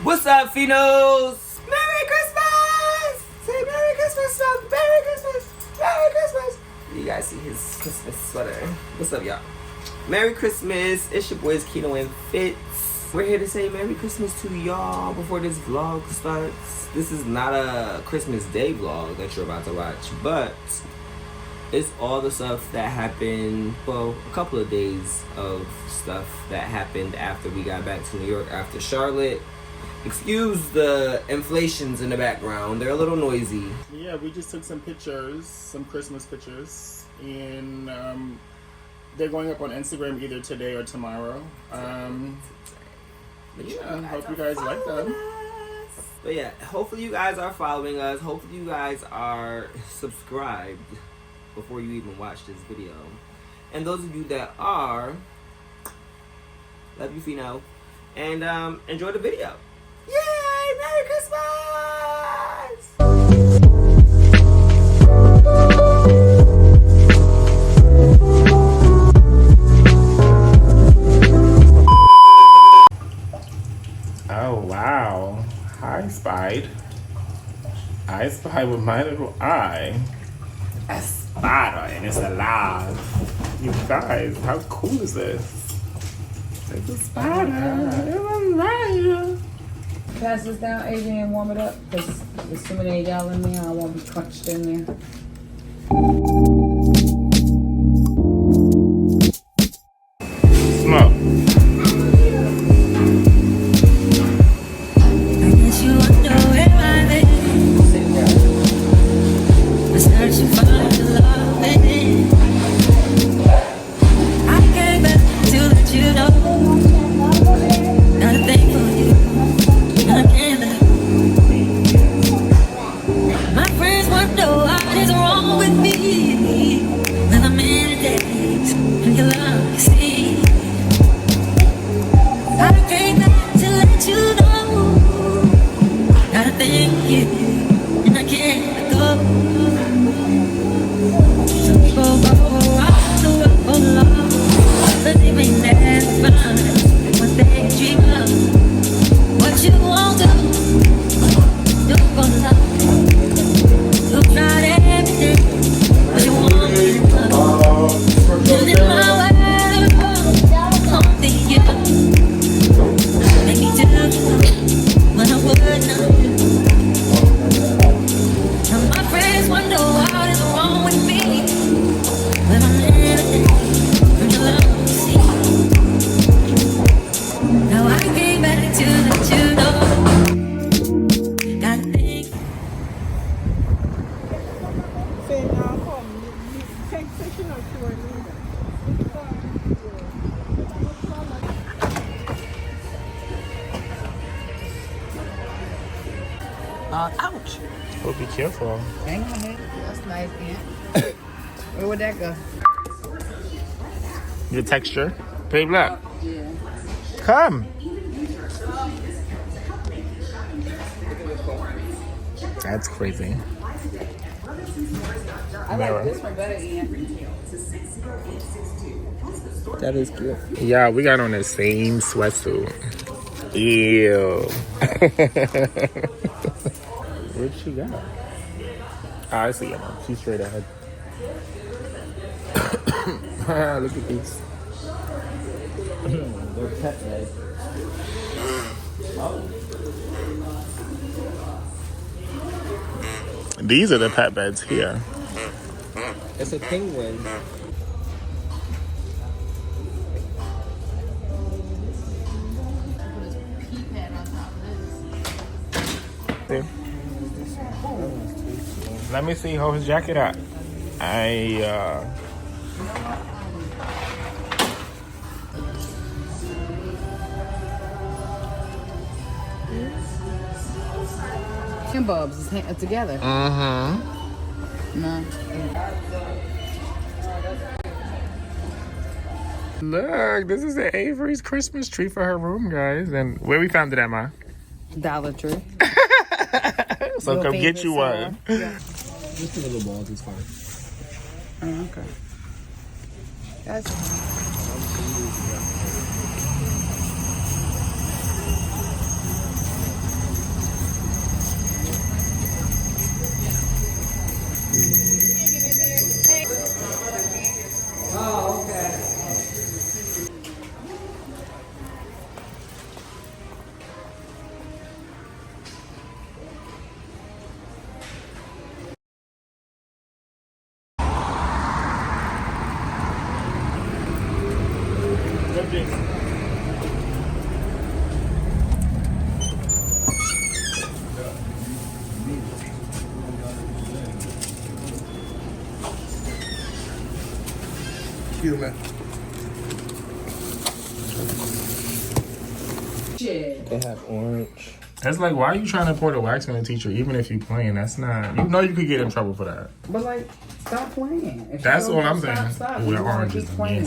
What's up, Finos? Merry Christmas! Say Merry Christmas, son. Merry Christmas! Merry Christmas! You guys see his Christmas sweater. What's up, y'all? Merry Christmas. It's your boys Kino and Fitz. We're here to say Merry Christmas to y'all before this vlog starts. This is not a Christmas Day vlog that you're about to watch, but it's all the stuff that happened, well, a couple of days of stuff that happened after we got back to New York after Charlotte. Excuse the inflations in the background, they're a little noisy. Yeah, we just took some pictures, some Christmas pictures, and they're going up on Instagram either today or tomorrow. But yeah, hope you guys like them. But yeah, hopefully you guys are following us. Hopefully you guys are subscribed before you even watch this video. And those of you that are, love you, Fino. And enjoy the video. Yay! Merry Christmas! Oh wow. I spied with my little eye a spider, and it's alive. You guys, how cool is this? It's a spider. It's alive. Pass this down, Adrian, and warm it up, because there's too many of y'all in there. I won't be crunched in there. Smoke. Ouch. Oh, be careful. Hang on, man. That's nice, man. Where would that go? The texture. Babe, look. Yeah. Come. That's crazy. I like this one better, Ian. That is cute. Yeah, we got on the same sweatsuit. Ew. Where'd she go? I see her. She's straight ahead. Look at these. They're pet beds. Oh. These are the pet beds here. It's a penguin. Let me see how his jacket at. Chin bulbs is together. Mm-hmm. No. Look, this is the Avery's Christmas tree for her room, guys. And where we found it at, Ma? Dollar Tree. So come get you one. Yeah. Just the little balls is fine. Oh, okay. That's human. Shit. They have orange. That's like, why are you trying to pour the wax on the teacher, even if you're playing? That's not. You know, you could get in trouble for that. But like, stop playing. If That's you all don't I'm saying. Stop. With You wanna oranges keep and playing.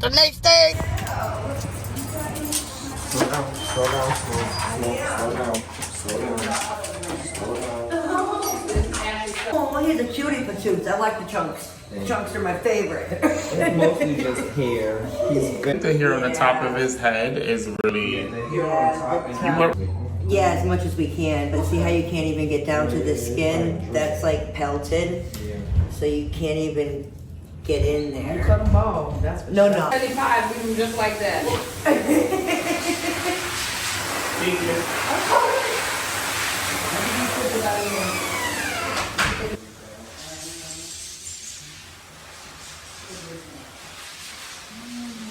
The next day. Slow down, slow down, slow down. Oh, he's a cutie patoots. I like the chunks. The chunks are my favorite. It's mostly just hair. He's good. The hair on the top of his head is really. The hair on top is Yeah, as much as we can. But see how you can't even get down to the skin? That's like pelted. So you can't even get in there. Cut them bald. That's what No, no. 75, we do just like that.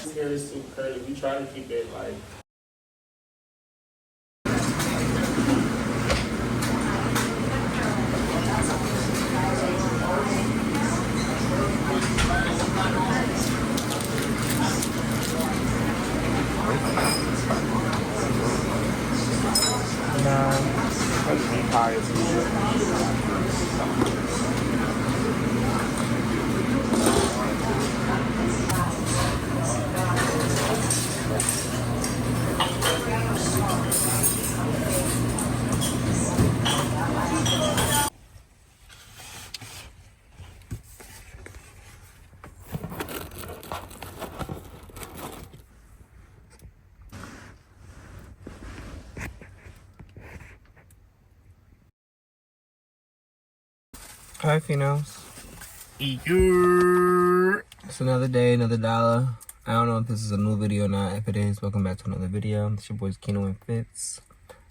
This hair is too curly. We try to keep it like. Hi, Finos. Eager. It's another day, another dollar. I don't know if this is a new video or not. If it is, welcome back to another video. It's your boys Kino and Fitz.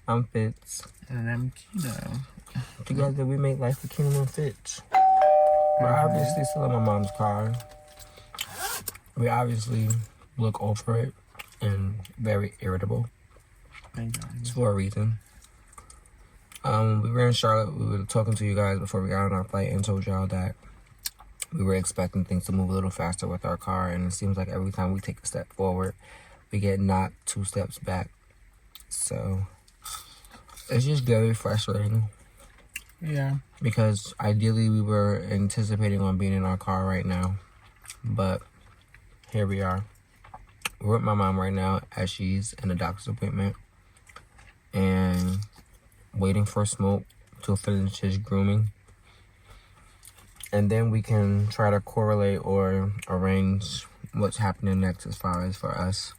I'm Fitz. And I'm Kino. Together we make life with Kino and Fitz. We're obviously still in my mom's car. We obviously look over it and very irritable. Thank God. It's for a reason. We were in Charlotte. We were talking to you guys before we got on our flight and told y'all that we were expecting things to move a little faster with our car, and it seems like every time we take a step forward, we get knocked 2 steps back. So it's just very frustrating. Yeah. Because ideally we were anticipating on being in our car right now, but here we are. We're with my mom right now as she's in a doctor's appointment and waiting for Smoke to finish his grooming. And then we can try to correlate or arrange what's happening next as far as for us.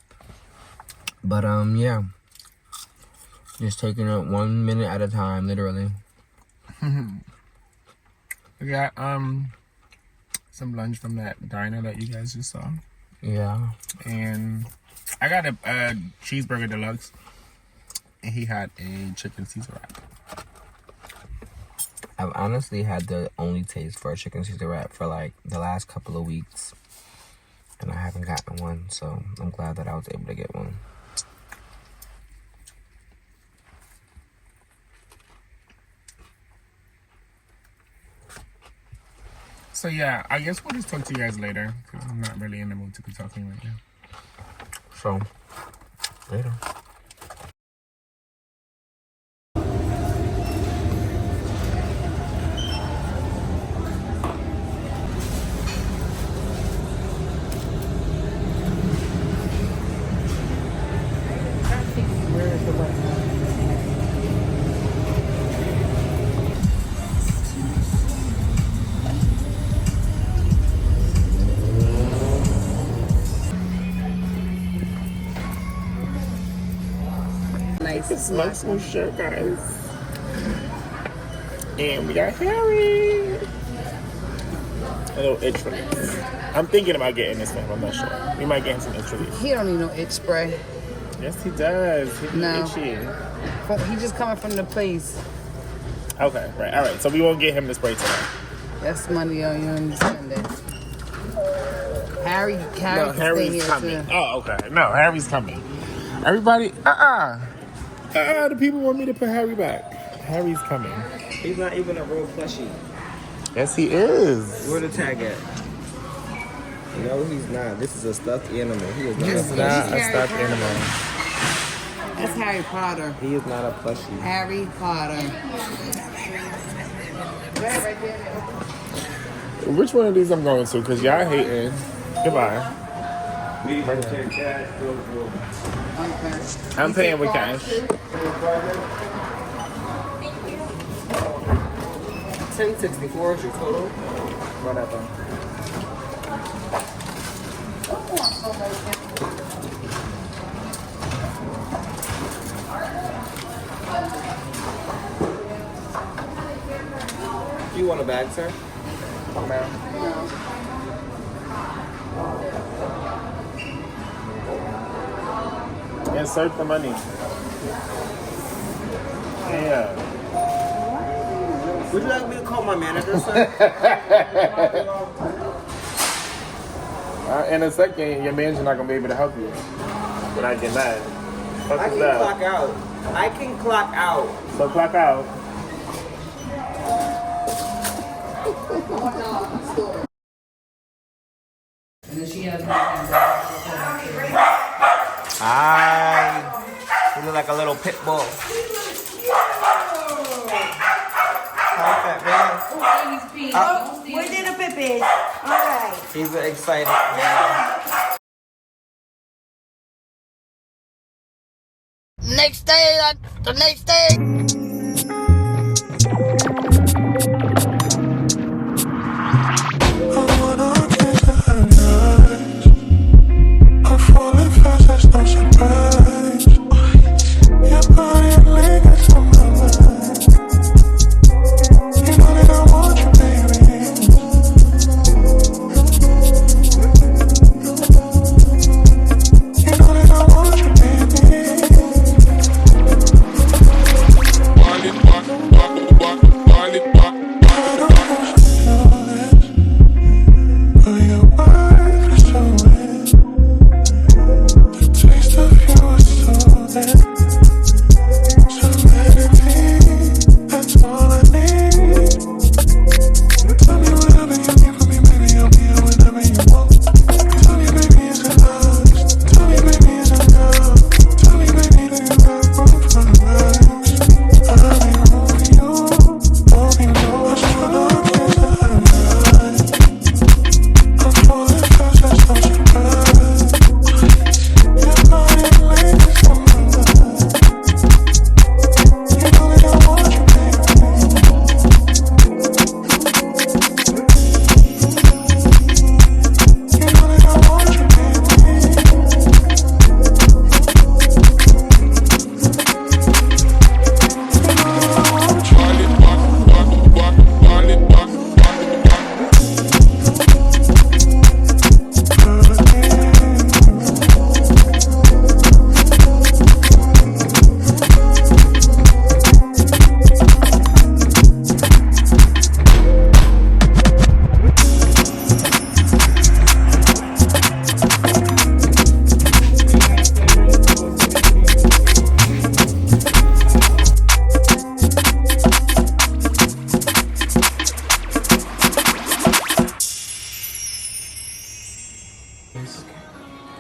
But yeah. Just taking it 1 minute at a time, literally. We got some lunch from that diner that you guys just saw. Yeah. And I got a cheeseburger deluxe. And he had a chicken Caesar wrap. I've honestly had the only taste for a chicken Caesar wrap for like the last couple of weeks. And I haven't gotten one, so I'm glad that I was able to get one. So yeah, I guess we'll just talk to you guys later. Because I'm not really in the mood to be talking right now. So, later. Nice. It's my smooth shirt, guys. And we got Harry. A little itch release. I'm thinking about getting this one. I'm not sure. We might get him some itch release. He don't need no itch spray. Yes, he does. He's No. itchy. He just coming from the place. Okay, right. All right. So we won't get him the spray today. That's money on you and spend it. Harry No, can stay Harry's here coming. too. Oh, okay. No, Harry's coming. Everybody, the people want me to put Harry back. Harry's coming. He's not even a real plushie. Yes, he is. Where the tag at? No, he's not. This is a stuffed animal. He is not He's a not plushie. a stuffed animal. That's Harry Potter. He is not a plushie. Harry Potter. Which one of these I'm going to? Because y'all hating. Goodbye. I'm paying with cash. $10.64 is your total. Whatever. You want a bag, sir? Ma'am. Insert the money. Yeah. Would you like me to call my manager, sir? In a second, your manager's not going to be able to help you when I get mad. Fuck I is can that? clock out. I can clock out. So clock out. And then she has You look like a little pit bull. Perfect, man. Where did the pippies? All right. He's excited, man. Next day, the next day. I'm falling fast, that's no surprise. Your body lingers on my mind. You know that I want you, baby. You know that I want you, baby. I don't know if you know this, but your wife is so weird. The taste of you is so dead. Serenity, that's all I need. Tell me whatever you need from me, baby, I'll be here whenever you want. Tell me, baby, is it lust? Tell me, baby, is it love? Tell me, baby, do you have room for the rest? I'll be room for you. Hope you know I sure don't care to have right. I'm falling fast, that's no surprise. Your body lingers on my mind. You know that I want you, baby. You know that I want you, baby.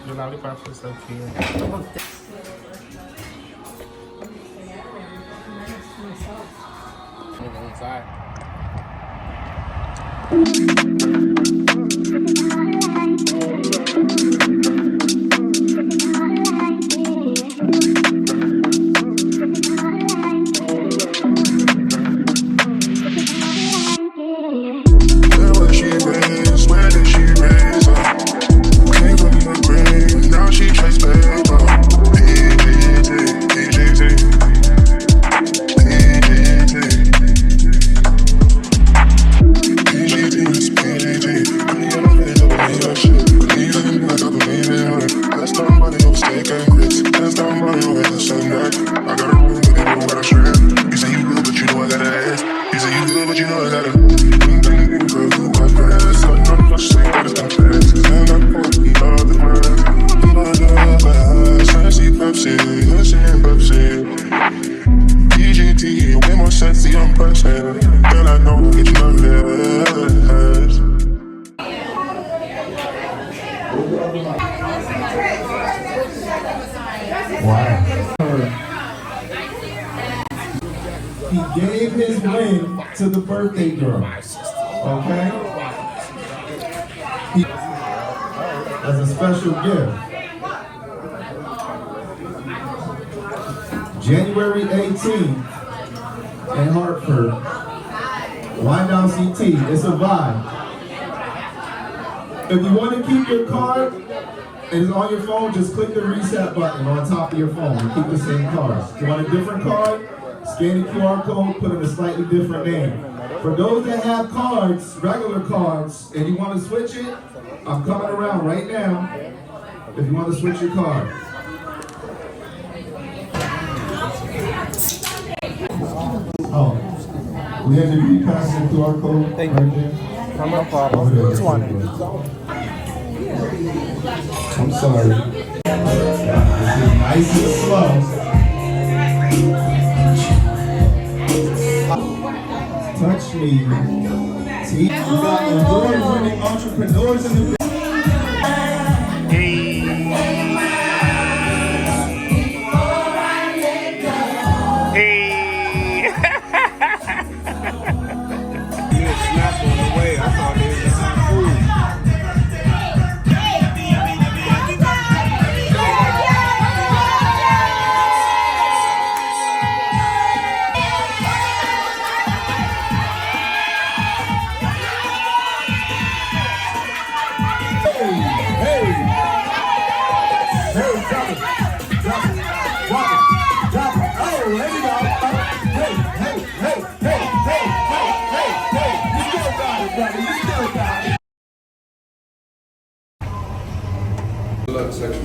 The lollipop is so cute. Inside. the sunlight. I got a room, but they don't got a strap. You say you good, but you know I gotta ask. You say you good, but you know I gotta. Girl, you my grass. I'm not just saying that it's confess. And I put me on the grass. Fancy Pepsi, PGT, way more sexy, I'm pressing. Girl, I know, get you nervous. Wow. He gave his ring to the birthday girl. Okay? As a special gift. January 18th in Hartford. Wine Down CT. It's a vibe. If you want to keep your card and it's on your phone, just click the reset button on top of your phone and keep the same card. If you want a different card, scan the QR code, put in a slightly different name. For those that have cards, regular cards, and you want to switch it, I'm coming around right now if you want to switch your card. Oh, we have to be passing the QR code right there. No problem. Which one? I'm sorry. This is nice and slow. Touch me. See, we got award-winning entrepreneurs in the Blood section.